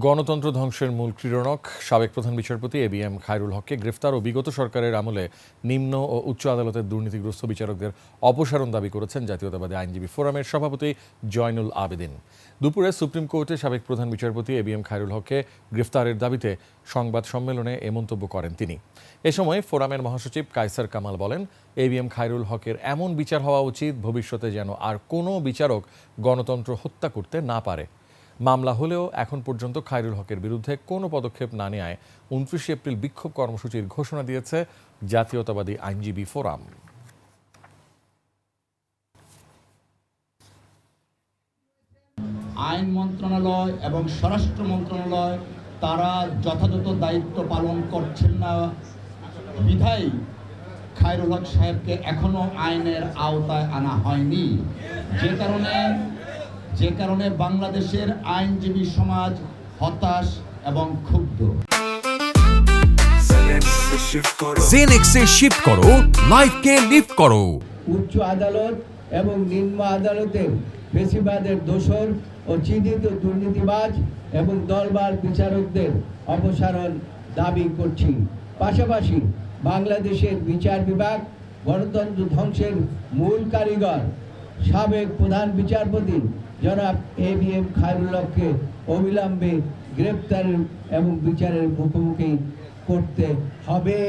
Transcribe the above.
গণতন্ত্র ধ্বংসের মূল ক্রীড়নক সাবেক প্রধান বিচারপতি এবিএম খায়রুল হককে গ্রেফতার ও বিগত সরকারের আমলে নিম্ন ও উচ্চ আদালতের দুর্নীতিগ্রস্ত বিচারকদের অপসারণ দাবি করেছেন জাতীয়তাবাদী আইনজীবী ফোরামের সভাপতি জয়নুল আবেদিন। দুপুরে সুপ্রিম কোর্টে সাবেক প্রধান বিচারপতি এবিএম খায়রুল হককে গ্রেফতারের দাবিতে সংবাদ সম্মেলনে এ মন্তব্য করেন তিনি। এ সময় ফোরামের মহাসচিব কায়সার কামাল বলেন, এবিএম খায়রুল হকের এমন বিচার হওয়া উচিত ভবিষ্যতে যেন আর কোনো বিচারক গণতন্ত্র হত্যা করতে না পারে। মামলা হলেও এখন পর্যন্ত খায়রুল হকের বিরুদ্ধে কোনো পদক্ষেপ না নেওয়ায় ২৯ এপ্রিল বিক্ষোভ কর্মসূচির ঘোষণা দিয়েছে জাতীয়তাবাদী আইনজীবী ফোরাম। আইন মন্ত্রণালয় এবং স্বরাষ্ট্র মন্ত্রণালয় তারা যথাযথ দায়িত্ব পালন করছেন না বিধায় খায়রুল হক সাহেবকে এখনো আইনের আওতায় আনা হয়নি, যে কারণে বাংলাদেশের আইনজীবী সমাজ হতাশ এবং ক্ষুব্ধ। জেনেক্সে শিফট করো, লাইফকে লিফট করো। উচ্চ আদালত এবং নিম্ন আদালতের ফেসিবাদের দোষর ও চিহ্নিত দুর্নীতিবাজ এবং দলবার বিচারকদের অপসারণ দাবি করছি। পাশাপাশি বাংলাদেশের বিচার বিভাগ গণতন্ত্র ধ্বংসের মূল কারিগর সাবেক প্রধান বিচারপতি জনাব এবিএম খায়রুল হককে অবিলম্বে গ্রেপ্তার এবং বিচারের মুখোমুখি করতে হবে।